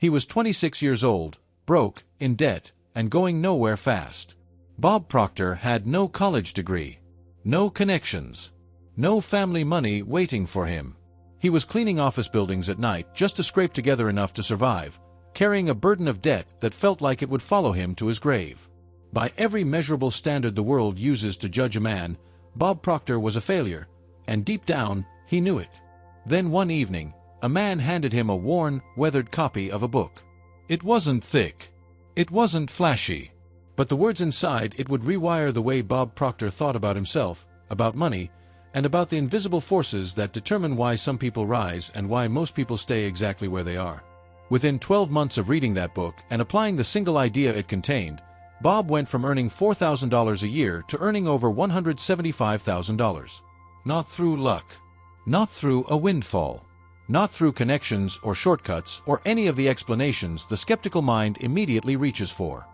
He was 26 years old, broke, in debt, and going nowhere fast. Bob Proctor had no college degree, no connections, no family money waiting for him. He was cleaning office buildings at night just to scrape together enough to survive, carrying a burden of debt that felt like it would follow him to his grave. By every measurable standard the world uses to judge a man, Bob Proctor was a failure, and deep down, he knew it. Then one evening, a man handed him a worn, weathered copy of a book. It wasn't thick. It wasn't flashy. But the words inside it would rewire the way Bob Proctor thought about himself, about money, and about the invisible forces that determine why some people rise and why most people stay exactly where they are. Within 12 months of reading that book and applying the single idea it contained, Bob went from earning $4,000 a year to earning over $175,000. Not through luck. Not through a windfall. Not through connections or shortcuts or any of the explanations the skeptical mind immediately reaches for.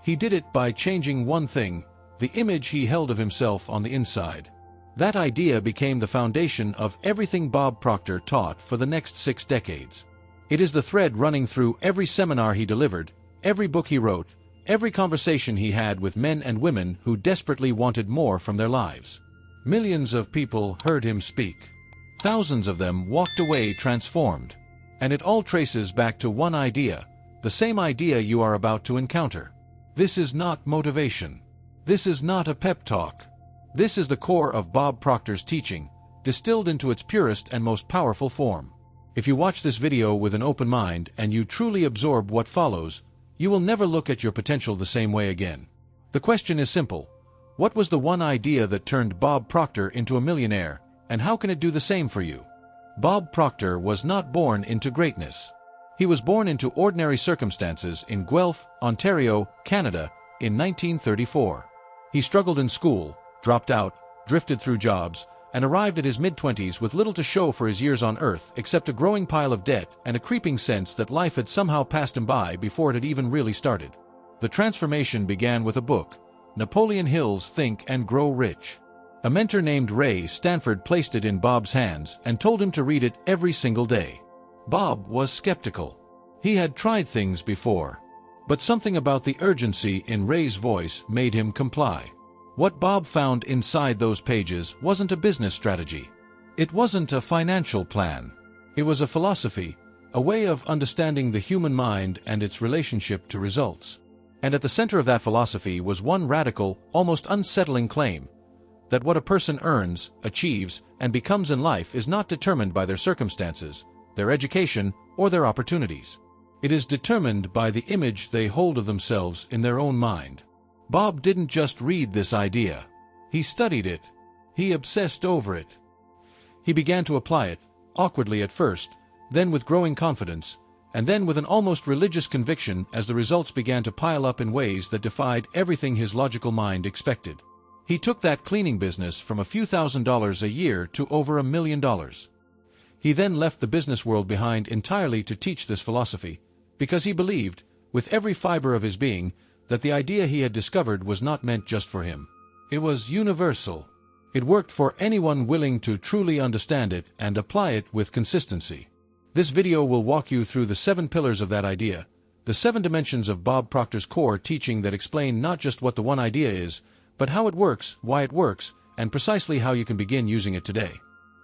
He did it by changing one thing, the image he held of himself on the inside. That idea became the foundation of everything Bob Proctor taught for the next 6 decades. It is the thread running through every seminar he delivered, every book he wrote, every conversation he had with men and women who desperately wanted more from their lives. Millions of people heard him speak. Thousands of them walked away transformed. And it all traces back to one idea, the same idea you are about to encounter. This is not motivation. This is not a pep talk. This is the core of Bob Proctor's teaching, distilled into its purest and most powerful form. If you watch this video with an open mind and you truly absorb what follows, you will never look at your potential the same way again. The question is simple. What was the one idea that turned Bob Proctor into a millionaire, and how can it do the same for you? Bob Proctor was not born into greatness. He was born into ordinary circumstances in Guelph, Ontario, Canada, in 1934. He struggled in school, dropped out, drifted through jobs, and arrived at his mid-20s with little to show for his years on Earth except a growing pile of debt and a creeping sense that life had somehow passed him by before it had even really started. The transformation began with a book, Napoleon Hill's Think and Grow Rich. A mentor named Ray Stanford placed it in Bob's hands and told him to read it every single day. Bob was skeptical. He had tried things before. But something about the urgency in Ray's voice made him comply. What Bob found inside those pages wasn't a business strategy. It wasn't a financial plan. It was a philosophy, a way of understanding the human mind and its relationship to results. And at the center of that philosophy was one radical, almost unsettling claim, that what a person earns, achieves, and becomes in life is not determined by their circumstances, their education, or their opportunities. It is determined by the image they hold of themselves in their own mind. Bob didn't just read this idea. He studied it. He obsessed over it. He began to apply it, awkwardly at first, then with growing confidence, and then with an almost religious conviction as the results began to pile up in ways that defied everything his logical mind expected. He took that cleaning business from a few $1,000s a year to over $1 million. He then left the business world behind entirely to teach this philosophy, because he believed, with every fiber of his being, that the idea he had discovered was not meant just for him. It was universal. It worked for anyone willing to truly understand it and apply it with consistency. This video will walk you through the 7 pillars of that idea, the 7 dimensions of Bob Proctor's core teaching that explain not just what the one idea is, but how it works, why it works, and precisely how you can begin using it today.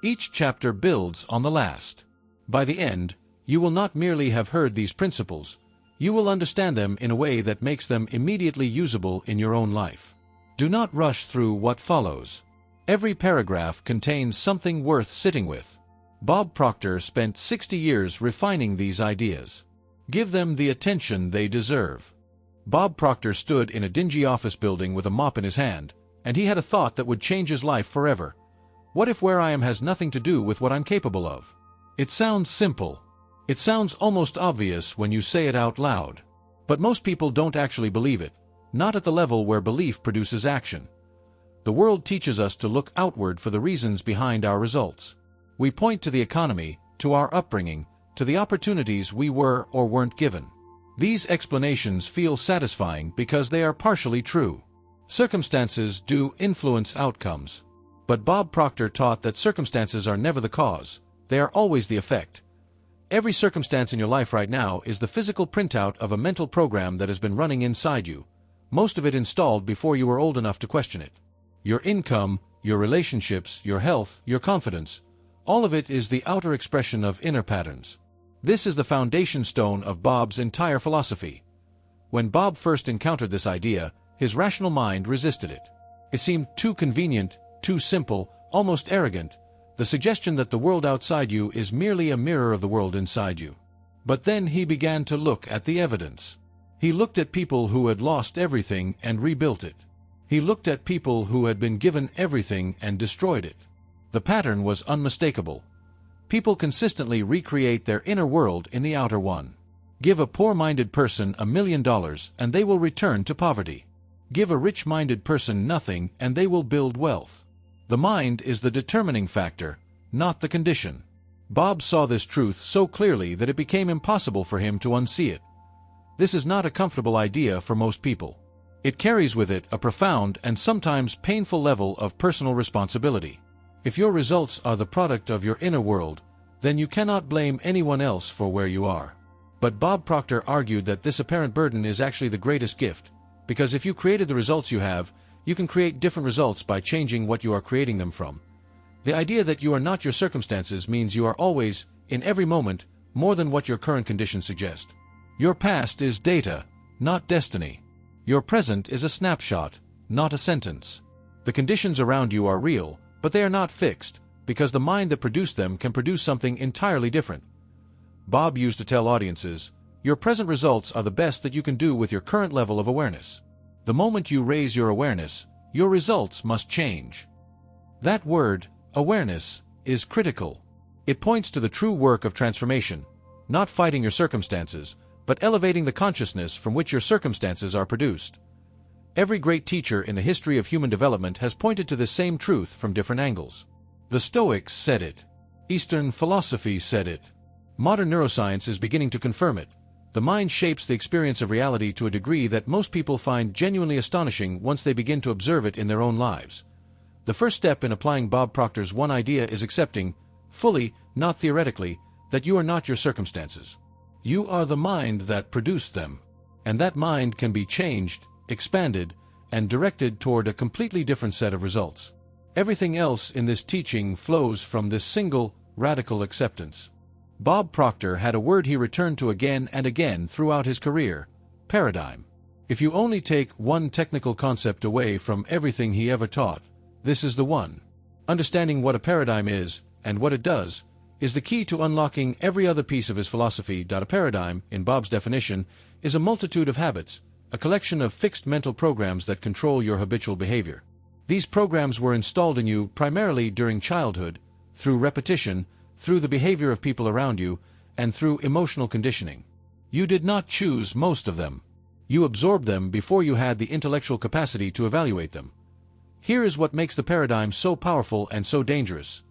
Each chapter builds on the last. By the end, you will not merely have heard these principles, you will understand them in a way that makes them immediately usable in your own life. Do not rush through what follows. Every paragraph contains something worth sitting with. Bob Proctor spent 60 years refining these ideas. Give them the attention they deserve. Bob Proctor stood in a dingy office building with a mop in his hand, and he had a thought that would change his life forever. What if where I am has nothing to do with what I'm capable of? It sounds simple. It sounds almost obvious when you say it out loud. But most people don't actually believe it, not at the level where belief produces action. The world teaches us to look outward for the reasons behind our results. We point to the economy, to our upbringing, to the opportunities we were or weren't given. These explanations feel satisfying because they are partially true. Circumstances do influence outcomes. But Bob Proctor taught that circumstances are never the cause, they are always the effect. Every circumstance in your life right now is the physical printout of a mental program that has been running inside you, most of it installed before you were old enough to question it. Your income, your relationships, your health, your confidence, all of it is the outer expression of inner patterns. This is the foundation stone of Bob's entire philosophy. When Bob first encountered this idea, his rational mind resisted it. It seemed too convenient, too simple, almost arrogant, the suggestion that the world outside you is merely a mirror of the world inside you. But then he began to look at the evidence. He looked at people who had lost everything and rebuilt it. He looked at people who had been given everything and destroyed it. The pattern was unmistakable. People consistently recreate their inner world in the outer one. Give a poor-minded person $1 million and they will return to poverty. Give a rich-minded person nothing and they will build wealth. The mind is the determining factor, not the condition. Bob saw this truth so clearly that it became impossible for him to unsee it. This is not a comfortable idea for most people. It carries with it a profound and sometimes painful level of personal responsibility. If your results are the product of your inner world, then you cannot blame anyone else for where you are. But Bob Proctor argued that this apparent burden is actually the greatest gift, because if you created the results you have, you can create different results by changing what you are creating them from. The idea that you are not your circumstances means you are always, in every moment, more than what your current conditions suggest. Your past is data, not destiny. Your present is a snapshot, not a sentence. The conditions around you are real, but they are not fixed, because the mind that produced them can produce something entirely different. Bob used to tell audiences, your present results are the best that you can do with your current level of awareness. The moment you raise your awareness, your results must change. That word, awareness, is critical. It points to the true work of transformation, not fighting your circumstances, but elevating the consciousness from which your circumstances are produced. Every great teacher in the history of human development has pointed to this same truth from different angles. The Stoics said it. Eastern philosophy said it. Modern neuroscience is beginning to confirm it. The mind shapes the experience of reality to a degree that most people find genuinely astonishing once they begin to observe it in their own lives. The first step in applying Bob Proctor's one idea is accepting, fully, not theoretically, that you are not your circumstances. You are the mind that produced them. And that mind can be changed, expanded, and directed toward a completely different set of results. Everything else in this teaching flows from this single, radical acceptance. Bob Proctor had a word he returned to again and again throughout his career: paradigm. If you only take one technical concept away from everything he ever taught, this is the one. Understanding what a paradigm is, and what it does, is the key to unlocking every other piece of his philosophy. A paradigm, in Bob's definition, is a multitude of habits, a collection of fixed mental programs that control your habitual behavior. These programs were installed in you primarily during childhood, through repetition, through the behavior of people around you, and through emotional conditioning. You did not choose most of them. You absorbed them before you had the intellectual capacity to evaluate them. Here is what makes the paradigm so powerful and so dangerous.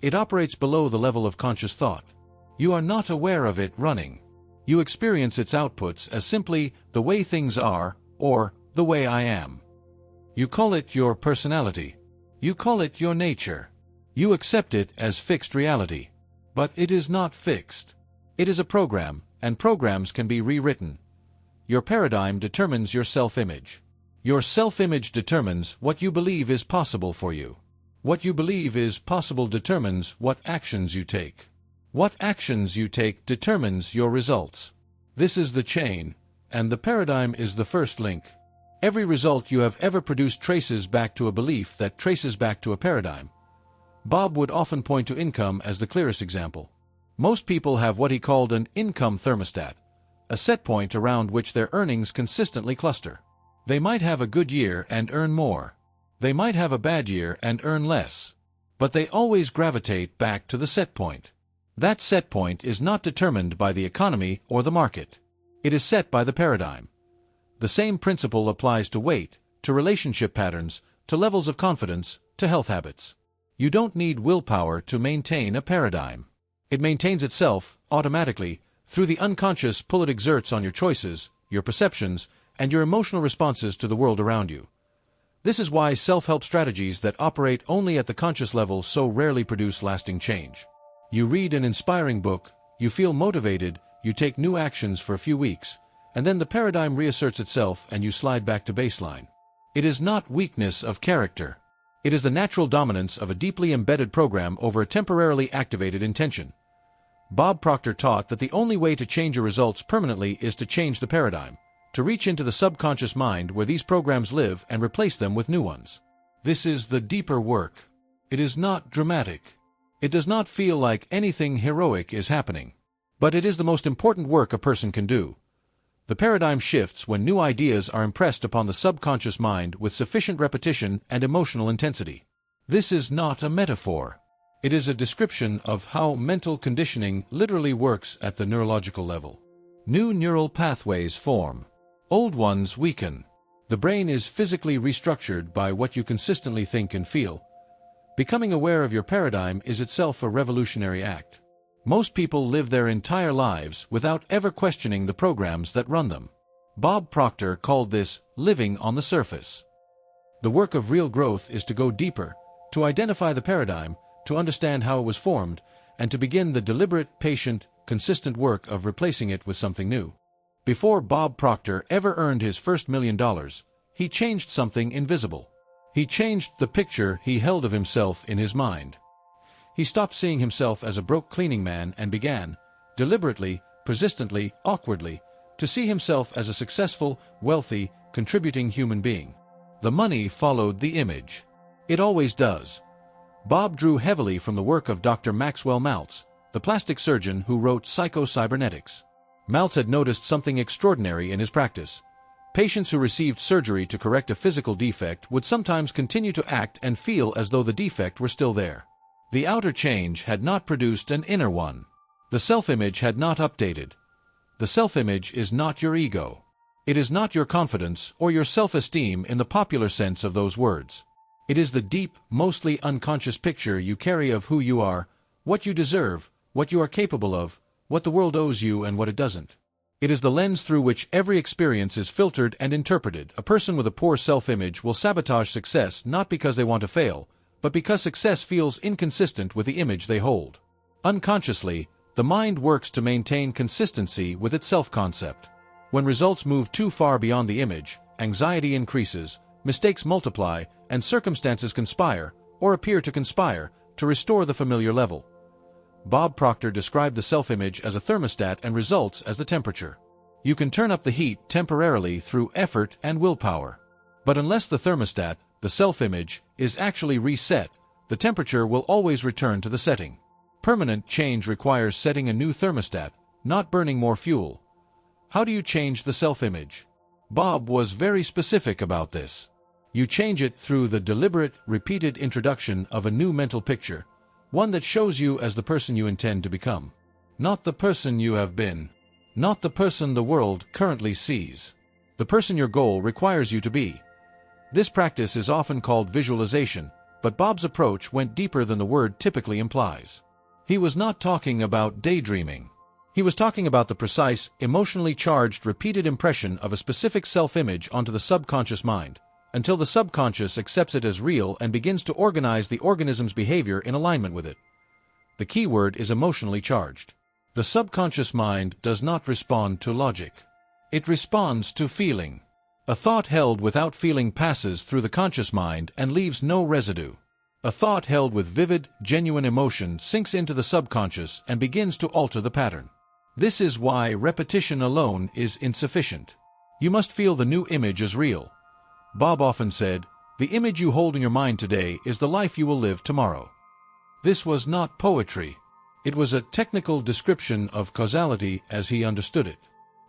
It operates below the level of conscious thought. You are not aware of it running. You experience its outputs as simply the way things are, or the way I am. You call it your personality. You call it your nature. You accept it as fixed reality. But it is not fixed. It is a program, and programs can be rewritten. Your paradigm determines your self-image. Your self-image determines what you believe is possible for you. What you believe is possible determines what actions you take. What actions you take determines your results. This is the chain, and the paradigm is the first link. Every result you have ever produced traces back to a belief that traces back to a paradigm. Bob would often point to income as the clearest example. Most people have what he called an income thermostat, a set point around which their earnings consistently cluster. They might have a good year and earn more. They might have a bad year and earn less. But they always gravitate back to the set point. That set point is not determined by the economy or the market. It is set by the paradigm. The same principle applies to weight, to relationship patterns, to levels of confidence, to health habits. You don't need willpower to maintain a paradigm. It maintains itself, automatically, through the unconscious pull it exerts on your choices, your perceptions, and your emotional responses to the world around you. This is why self-help strategies that operate only at the conscious level so rarely produce lasting change. You read an inspiring book, You feel motivated, you take new actions for a few weeks, and then the paradigm reasserts itself and you slide back to baseline. It is not weakness of character. It is the natural dominance of a deeply embedded program over a temporarily activated intention. Bob Proctor taught that the only way to change your results permanently is to change the paradigm, to reach into the subconscious mind where these programs live and replace them with new ones. This is the deeper work. It is not dramatic. It does not feel like anything heroic is happening. But it is the most important work a person can do. The paradigm shifts when new ideas are impressed upon the subconscious mind with sufficient repetition and emotional intensity. This is not a metaphor. It is a description of how mental conditioning literally works at the neurological level. New neural pathways form. Old ones weaken. The brain is physically restructured by what you consistently think and feel. Becoming aware of your paradigm is itself a revolutionary act. Most people live their entire lives without ever questioning the programs that run them. Bob Proctor called this living on the surface. The work of real growth is to go deeper, to identify the paradigm, to understand how it was formed, and to begin the deliberate, patient, consistent work of replacing it with something new. Before Bob Proctor ever earned his first $1 million, he changed something invisible. He changed the picture he held of himself in his mind. He stopped seeing himself as a broke cleaning man and began, deliberately, persistently, awkwardly, to see himself as a successful, wealthy, contributing human being. The money followed the image. It always does. Bob drew heavily from the work of Dr. Maxwell Maltz, the plastic surgeon who wrote Psycho-Cybernetics. Maltz had noticed something extraordinary in his practice. Patients who received surgery to correct a physical defect would sometimes continue to act and feel as though the defect were still there. The outer change had not produced an inner one. The self-image had not updated. The self-image is not your ego. It is not your confidence or your self-esteem in the popular sense of those words. It is the deep, mostly unconscious picture you carry of who you are, what you deserve, what you are capable of, what the world owes you and what it doesn't. It is the lens through which every experience is filtered and interpreted. A person with a poor self-image will sabotage success not because they want to fail, but because success feels inconsistent with the image they hold. Unconsciously, the mind works to maintain consistency with its self-concept. When results move too far beyond the image, anxiety increases, mistakes multiply, and circumstances conspire, or appear to conspire, to restore the familiar level. Bob Proctor described the self-image as a thermostat and results as the temperature. You can turn up the heat temporarily through effort and willpower. But unless the thermostat, the self-image, is actually reset, the temperature will always return to the setting. Permanent change requires setting a new thermostat, not burning more fuel. How do you change the self-image? Bob was very specific about this. You change it through the deliberate, repeated introduction of a new mental picture, one that shows you as the person you intend to become. Not the person you have been. Not the person the world currently sees. The person your goal requires you to be. This practice is often called visualization, but Bob's approach went deeper than the word typically implies. He was not talking about daydreaming. He was talking about the precise, emotionally charged, repeated impression of a specific self-image onto the subconscious mind, until the subconscious accepts it as real and begins to organize the organism's behavior in alignment with it. The key word is emotionally charged. The subconscious mind does not respond to logic. It responds to feeling. A thought held without feeling passes through the conscious mind and leaves no residue. A thought held with vivid, genuine emotion sinks into the subconscious and begins to alter the pattern. This is why repetition alone is insufficient. You must feel the new image as real. Bob often said, "The image you hold in your mind today is the life you will live tomorrow." This was not poetry. It was a technical description of causality as he understood it.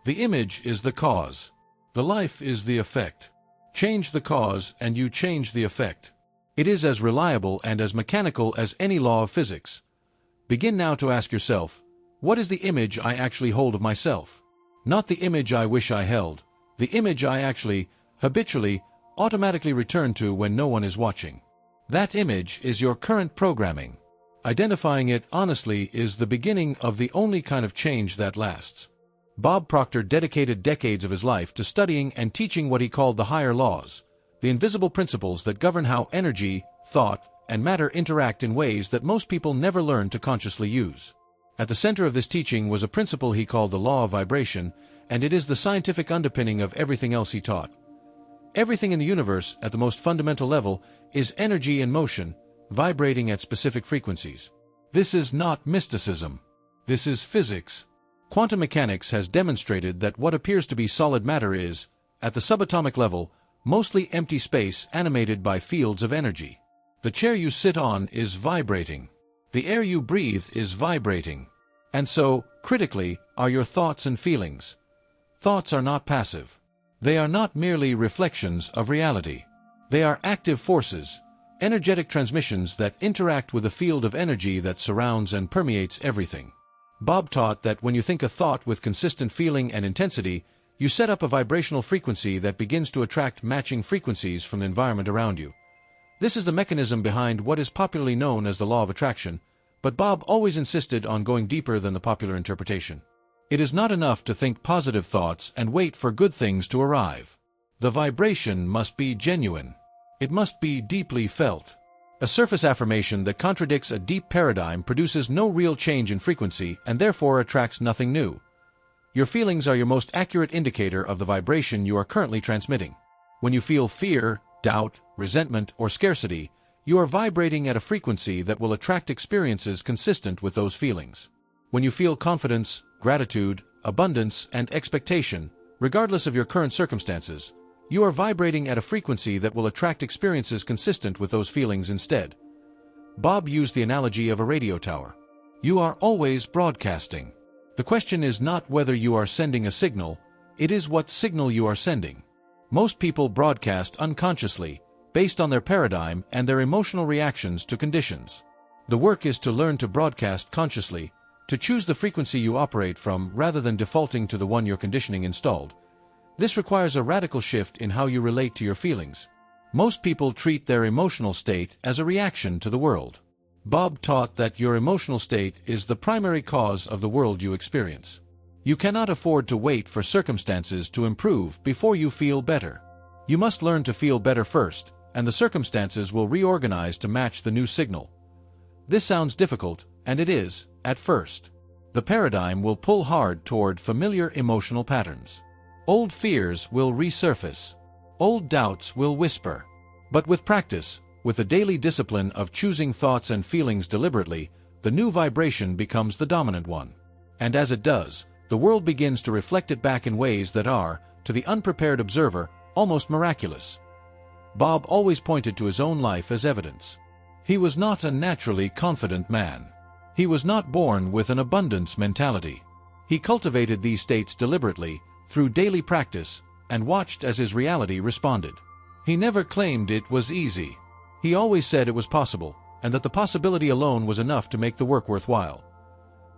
The image is the cause. The life is the effect. Change the cause and you change the effect. It is as reliable and as mechanical as any law of physics. Begin now to ask yourself, what is the image I actually hold of myself? Not the image I wish I held, the image I actually, habitually, automatically return to when no one is watching. That image is your current programming. Identifying it honestly is the beginning of the only kind of change that lasts. Bob Proctor dedicated decades of his life to studying and teaching what he called the higher laws, the invisible principles that govern how energy, thought, and matter interact in ways that most people never learn to consciously use. At the center of this teaching was a principle he called the law of vibration, and it is the scientific underpinning of everything else he taught. Everything in the universe, at the most fundamental level, is energy in motion, vibrating at specific frequencies. This is not mysticism. This is physics. Quantum mechanics has demonstrated that what appears to be solid matter is, at the subatomic level, mostly empty space animated by fields of energy. The chair you sit on is vibrating. The air you breathe is vibrating. And so, critically, are your thoughts and feelings. Thoughts are not passive. They are not merely reflections of reality. They are active forces, energetic transmissions that interact with a field of energy that surrounds and permeates everything. Bob taught that when you think a thought with consistent feeling and intensity, you set up a vibrational frequency that begins to attract matching frequencies from the environment around you. This is the mechanism behind what is popularly known as the law of attraction, but Bob always insisted on going deeper than the popular interpretation. It is not enough to think positive thoughts and wait for good things to arrive. The vibration must be genuine. It must be deeply felt. A surface affirmation that contradicts a deep paradigm produces no real change in frequency and therefore attracts nothing new. Your feelings are your most accurate indicator of the vibration you are currently transmitting. When you feel fear, doubt, resentment, or scarcity, you are vibrating at a frequency that will attract experiences consistent with those feelings. When you feel confidence, gratitude, abundance, and expectation, regardless of your current circumstances, you are vibrating at a frequency that will attract experiences consistent with those feelings instead. Bob used the analogy of a radio tower. You are always broadcasting. The question is not whether you are sending a signal, it is what signal you are sending. Most people broadcast unconsciously, based on their paradigm and their emotional reactions to conditions. The work is to learn to broadcast consciously, to choose the frequency you operate from rather than defaulting to the one your conditioning installed. This requires a radical shift in how you relate to your feelings. Most people treat their emotional state as a reaction to the world. Bob taught that your emotional state is the primary cause of the world you experience. You cannot afford to wait for circumstances to improve before you feel better. You must learn to feel better first, and the circumstances will reorganize to match the new signal. This sounds difficult, and it is, at first. The paradigm will pull hard toward familiar emotional patterns. Old fears will resurface. Old doubts will whisper. But with practice, with the daily discipline of choosing thoughts and feelings deliberately, the new vibration becomes the dominant one. And as it does, the world begins to reflect it back in ways that are, to the unprepared observer, almost miraculous. Bob always pointed to his own life as evidence. He was not a naturally confident man. He was not born with an abundance mentality. He cultivated these states deliberately, through daily practice, and watched as his reality responded. He never claimed it was easy. He always said it was possible, and that the possibility alone was enough to make the work worthwhile.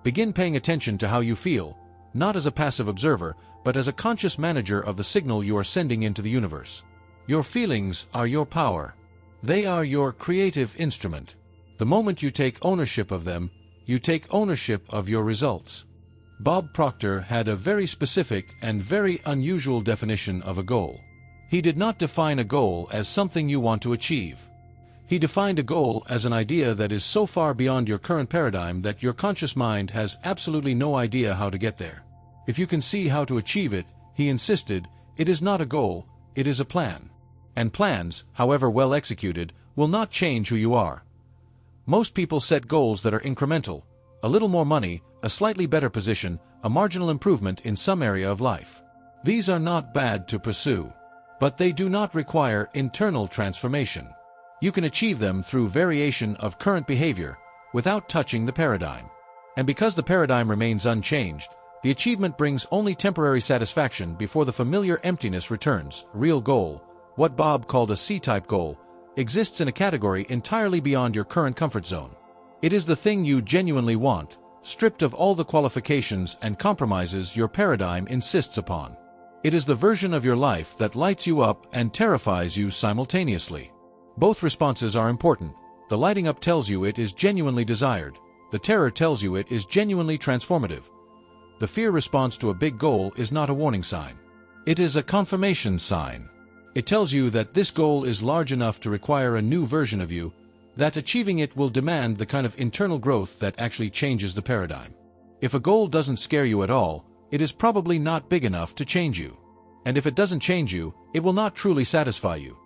Begin paying attention to how you feel, not as a passive observer, but as a conscious manager of the signal you are sending into the universe. Your feelings are your power. They are your creative instrument. The moment you take ownership of them, you take ownership of your results. Bob Proctor had a very specific and very unusual definition of a goal. He did not define a goal as something you want to achieve. He defined a goal as an idea that is so far beyond your current paradigm that your conscious mind has absolutely no idea how to get there. If you can see how to achieve it, he insisted, it is not a goal, it is a plan. And plans, however well executed, will not change who you are. Most people set goals that are incremental, a little more money, a slightly better position, a marginal improvement in some area of life. These are not bad to pursue, but they do not require internal transformation. You can achieve them through variation of current behavior, without touching the paradigm. And because the paradigm remains unchanged, the achievement brings only temporary satisfaction before the familiar emptiness returns. Real goal, what Bob called a C-type goal, exists in a category entirely beyond your current comfort zone. It is the thing you genuinely want, stripped of all the qualifications and compromises your paradigm insists upon. It is the version of your life that lights you up and terrifies you simultaneously. Both responses are important. The lighting up tells you it is genuinely desired. The terror tells you it is genuinely transformative. The fear response to a big goal is not a warning sign. It is a confirmation sign. It tells you that this goal is large enough to require a new version of you, that achieving it will demand the kind of internal growth that actually changes the paradigm. If a goal doesn't scare you at all, it is probably not big enough to change you. And if it doesn't change you, it will not truly satisfy you.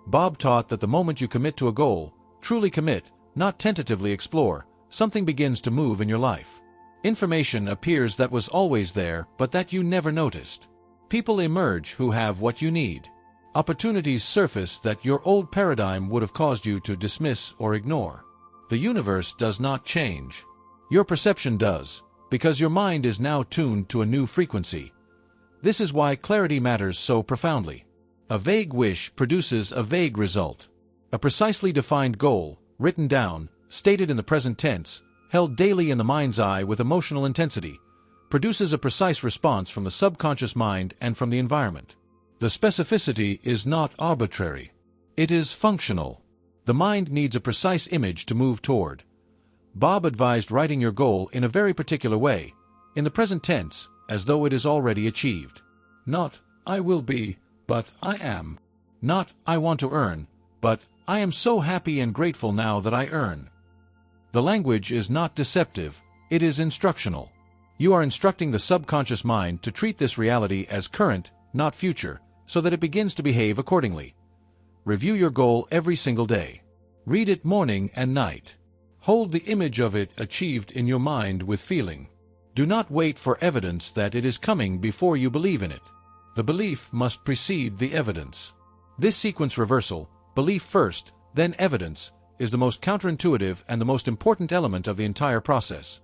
Bob taught that the moment you commit to a goal, truly commit, not tentatively explore, something begins to move in your life. Information appears that was always there but that you never noticed. People emerge who have what you need. Opportunities surface that your old paradigm would have caused you to dismiss or ignore. The universe does not change. Your perception does, because your mind is now tuned to a new frequency. This is why clarity matters so profoundly. A vague wish produces a vague result. A precisely defined goal, written down, stated in the present tense, held daily in the mind's eye with emotional intensity, produces a precise response from the subconscious mind and from the environment. The specificity is not arbitrary. It is functional. The mind needs a precise image to move toward. Bob advised writing your goal in a very particular way, in the present tense, as though it is already achieved. Not, I will be, but I am. Not, I want to earn, but I am so happy and grateful now that I earn. The language is not deceptive, it is instructional. You are instructing the subconscious mind to treat this reality as current, not future, so that it begins to behave accordingly. Review your goal every single day. Read it morning and night. Hold the image of it achieved in your mind with feeling. Do not wait for evidence that it is coming before you believe in it. The belief must precede the evidence. This sequence reversal, belief first, then evidence, is the most counterintuitive and the most important element of the entire process.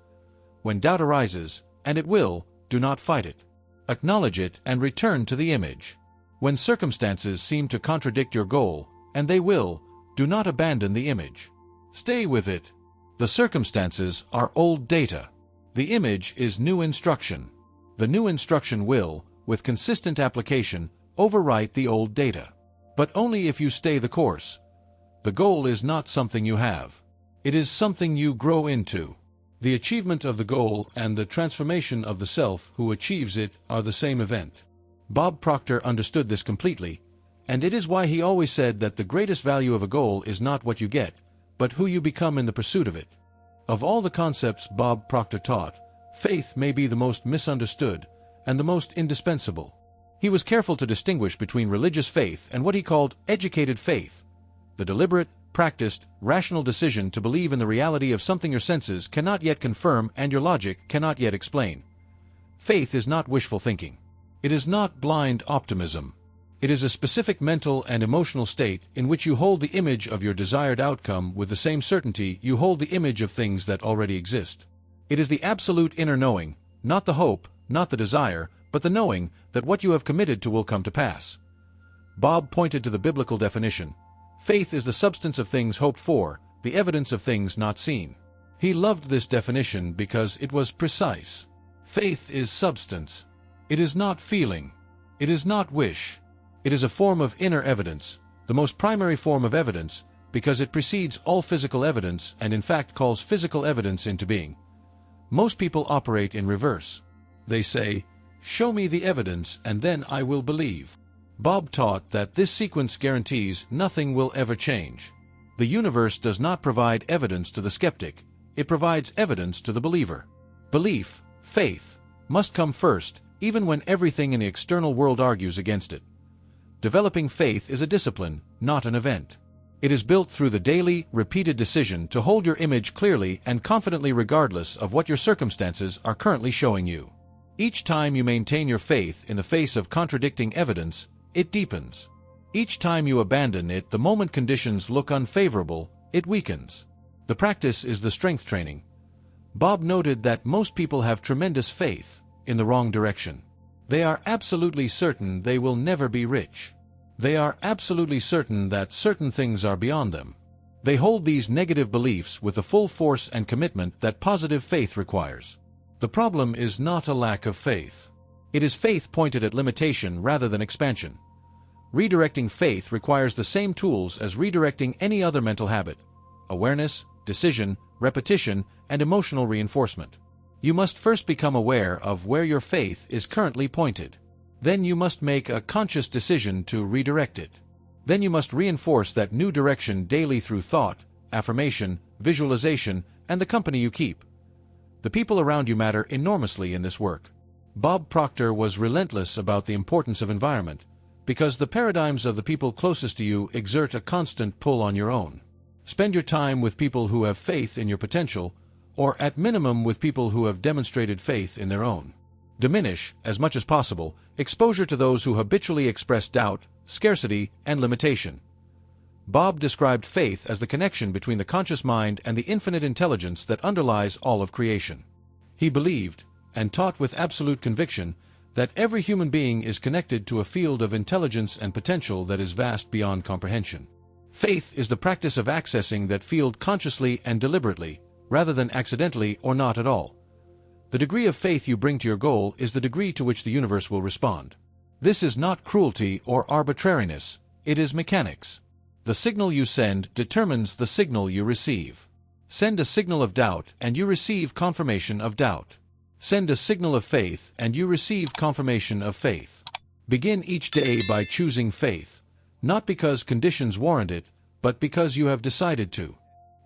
When doubt arises, and it will, do not fight it. Acknowledge it and return to the image. When circumstances seem to contradict your goal, and they will, do not abandon the image. Stay with it. The circumstances are old data. The image is new instruction. The new instruction will, with consistent application, overwrite the old data. But only if you stay the course. The goal is not something you have. It is something you grow into. The achievement of the goal and the transformation of the self who achieves it are the same event. Bob Proctor understood this completely, and it is why he always said that the greatest value of a goal is not what you get, but who you become in the pursuit of it. Of all the concepts Bob Proctor taught, faith may be the most misunderstood and the most indispensable. He was careful to distinguish between religious faith and what he called educated faith, the deliberate, practiced, rational decision to believe in the reality of something your senses cannot yet confirm and your logic cannot yet explain. Faith is not wishful thinking. It is not blind optimism. It is a specific mental and emotional state in which you hold the image of your desired outcome with the same certainty you hold the image of things that already exist. It is the absolute inner knowing, not the hope, not the desire, but the knowing that what you have committed to will come to pass. Bob pointed to the biblical definition. Faith is the substance of things hoped for, the evidence of things not seen. He loved this definition because it was precise. Faith is substance. It is not feeling. It is not wish. It is a form of inner evidence, the most primary form of evidence, because it precedes all physical evidence and in fact calls physical evidence into being. Most people operate in reverse. They say, "Show me the evidence and then I will believe." Bob taught that this sequence guarantees nothing will ever change. The universe does not provide evidence to the skeptic, it provides evidence to the believer. Belief, faith, must come first, even when everything in the external world argues against it. Developing faith is a discipline, not an event. It is built through the daily, repeated decision to hold your image clearly and confidently regardless of what your circumstances are currently showing you. Each time you maintain your faith in the face of contradicting evidence, it deepens. Each time you abandon it the moment conditions look unfavorable, it weakens. The practice is the strength training. Bob noted that most people have tremendous faith in the wrong direction. They are absolutely certain they will never be rich. They are absolutely certain that certain things are beyond them. They hold these negative beliefs with the full force and commitment that positive faith requires. The problem is not a lack of faith. It is faith pointed at limitation rather than expansion. Redirecting faith requires the same tools as redirecting any other mental habit: awareness, decision, repetition, and emotional reinforcement. You must first become aware of where your faith is currently pointed. Then you must make a conscious decision to redirect it. Then you must reinforce that new direction daily through thought, affirmation, visualization, and the company you keep. The people around you matter enormously in this work. Bob Proctor was relentless about the importance of environment, because the paradigms of the people closest to you exert a constant pull on your own. Spend your time with people who have faith in your potential, or at minimum with people who have demonstrated faith in their own. Diminish, as much as possible, exposure to those who habitually express doubt, scarcity, and limitation. Bob described faith as the connection between the conscious mind and the infinite intelligence that underlies all of creation. He believed, and taught with absolute conviction, that every human being is connected to a field of intelligence and potential that is vast beyond comprehension. Faith is the practice of accessing that field consciously and deliberately, rather than accidentally or not at all. The degree of faith you bring to your goal is the degree to which the universe will respond. This is not cruelty or arbitrariness, it is mechanics. The signal you send determines the signal you receive. Send a signal of doubt and you receive confirmation of doubt. Send a signal of faith and you receive confirmation of faith. Begin each day by choosing faith, not because conditions warrant it, but because you have decided to.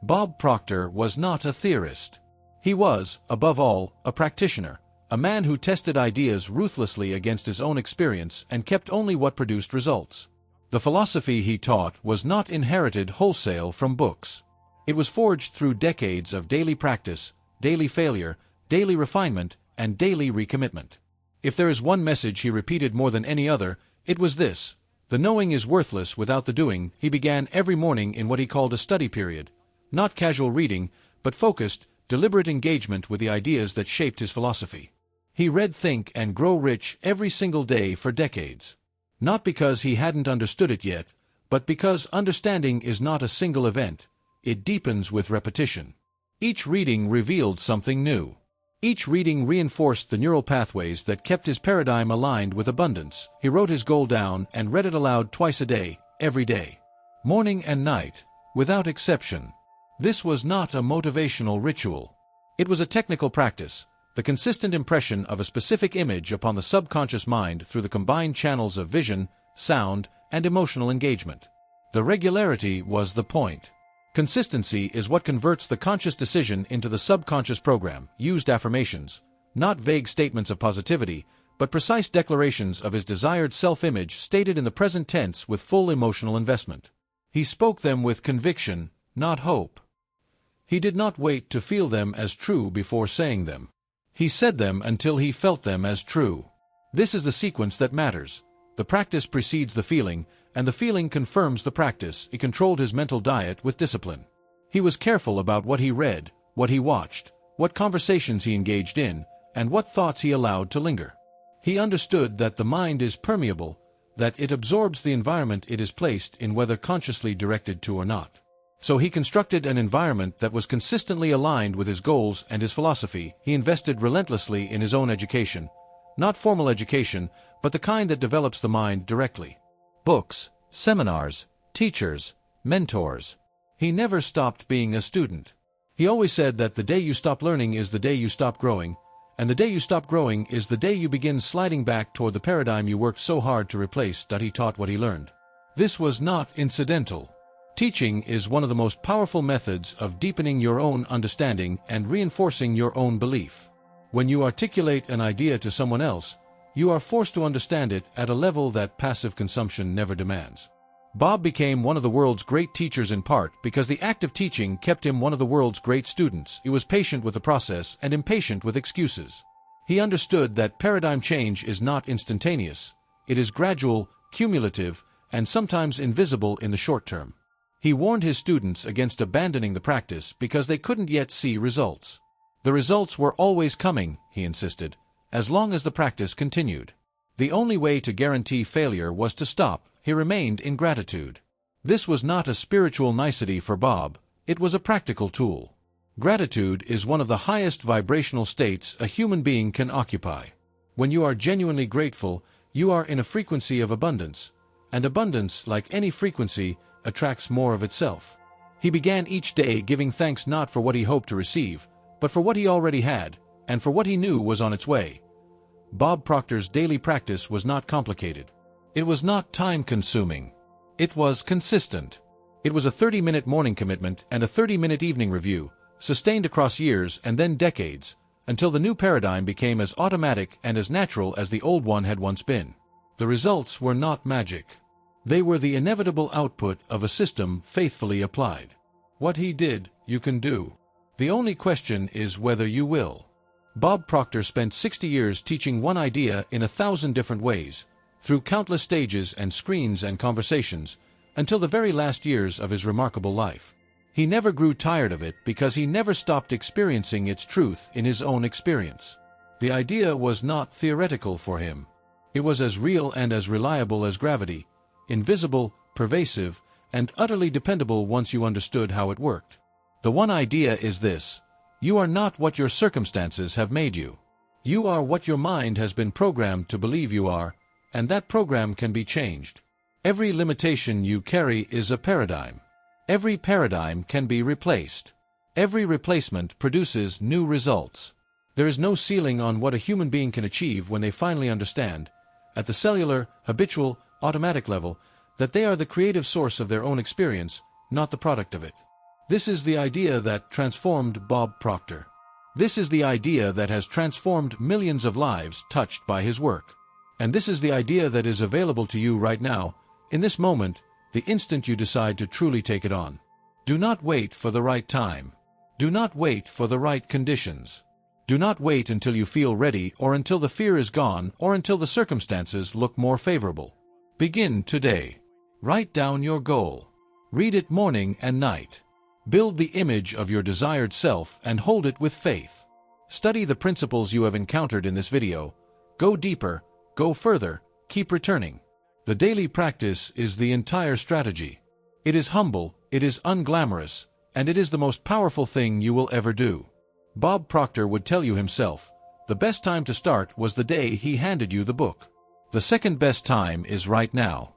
Bob Proctor was not a theorist. He was, above all, a practitioner, a man who tested ideas ruthlessly against his own experience and kept only what produced results. The philosophy he taught was not inherited wholesale from books. It was forged through decades of daily practice, daily failure, daily refinement, and daily recommitment. If there is one message he repeated more than any other, it was this: the knowing is worthless without the doing. He began every morning in what he called a study period, not casual reading, but focused, deliberate engagement with the ideas that shaped his philosophy. He read Think and Grow Rich every single day for decades. Not because he hadn't understood it yet, but because understanding is not a single event, it deepens with repetition. Each reading revealed something new. Each reading reinforced the neural pathways that kept his paradigm aligned with abundance. He wrote his goal down and read it aloud twice a day, every day. Morning and night, without exception. This was not a motivational ritual. It was a technical practice, the consistent impression of a specific image upon the subconscious mind through the combined channels of vision, sound, and emotional engagement. The regularity was the point. Consistency is what converts the conscious decision into the subconscious program. Used affirmations, not vague statements of positivity, but precise declarations of his desired self-image stated in the present tense with full emotional investment. He spoke them with conviction, not hope. He did not wait to feel them as true before saying them. He said them until he felt them as true. This is the sequence that matters. The practice precedes the feeling, and the feeling confirms the practice. He controlled his mental diet with discipline. He was careful about what he read, what he watched, what conversations he engaged in, and what thoughts he allowed to linger. He understood that the mind is permeable, that it absorbs the environment it is placed in, whether consciously directed to or not. So he constructed an environment that was consistently aligned with his goals and his philosophy. He invested relentlessly in his own education, not formal education, but the kind that develops the mind directly. Books, seminars, teachers, mentors. He never stopped being a student. He always said that the day you stop learning is the day you stop growing, and the day you stop growing is the day you begin sliding back toward the paradigm you worked so hard to replace. He taught what he learned. This was not incidental. Teaching is one of the most powerful methods of deepening your own understanding and reinforcing your own belief. When you articulate an idea to someone else, you are forced to understand it at a level that passive consumption never demands. Bob became one of the world's great teachers in part because the act of teaching kept him one of the world's great students. He was patient with the process and impatient with excuses. He understood that paradigm change is not instantaneous. It is gradual, cumulative, and sometimes invisible in the short term. He warned his students against abandoning the practice because they couldn't yet see results. The results were always coming, he insisted, as long as the practice continued. The only way to guarantee failure was to stop. He remained in gratitude. This was not a spiritual nicety for Bob, it was a practical tool. Gratitude is one of the highest vibrational states a human being can occupy. When you are genuinely grateful, you are in a frequency of abundance, and abundance, like any frequency, attracts more of itself. He began each day giving thanks not for what he hoped to receive, but for what he already had, and for what he knew was on its way. Bob Proctor's daily practice was not complicated. It was not time-consuming. It was consistent. It was a 30-minute morning commitment and a 30-minute evening review, sustained across years and then decades, until the new paradigm became as automatic and as natural as the old one had once been. The results were not magic. They were the inevitable output of a system faithfully applied. What he did, you can do. The only question is whether you will. Bob Proctor spent 60 years teaching one idea in 1,000 different ways, through countless stages and screens and conversations, until the very last years of his remarkable life. He never grew tired of it because he never stopped experiencing its truth in his own experience. The idea was not theoretical for him. It was as real and as reliable as gravity, invisible, pervasive, and utterly dependable once you understood how it worked. The one idea is this: you are not what your circumstances have made you. You are what your mind has been programmed to believe you are, and that program can be changed. Every limitation you carry is a paradigm. Every paradigm can be replaced. Every replacement produces new results. There is no ceiling on what a human being can achieve when they finally understand, at the cellular, habitual, automatic level, that they are the creative source of their own experience, not the product of it. This is the idea that transformed Bob Proctor. This is the idea that has transformed millions of lives touched by his work. And this is the idea that is available to you right now, in this moment, the instant you decide to truly take it on. Do not wait for the right time. Do not wait for the right conditions. Do not wait until you feel ready, or until the fear is gone, or until the circumstances look more favorable. Begin today. Write down your goal. Read it morning and night. Build the image of your desired self and hold it with faith. Study the principles you have encountered in this video. Go deeper, go further, keep returning. The daily practice is the entire strategy. It is humble, it is unglamorous, and it is the most powerful thing you will ever do. Bob Proctor would tell you himself, the best time to start was the day he handed you the book. The second best time is right now.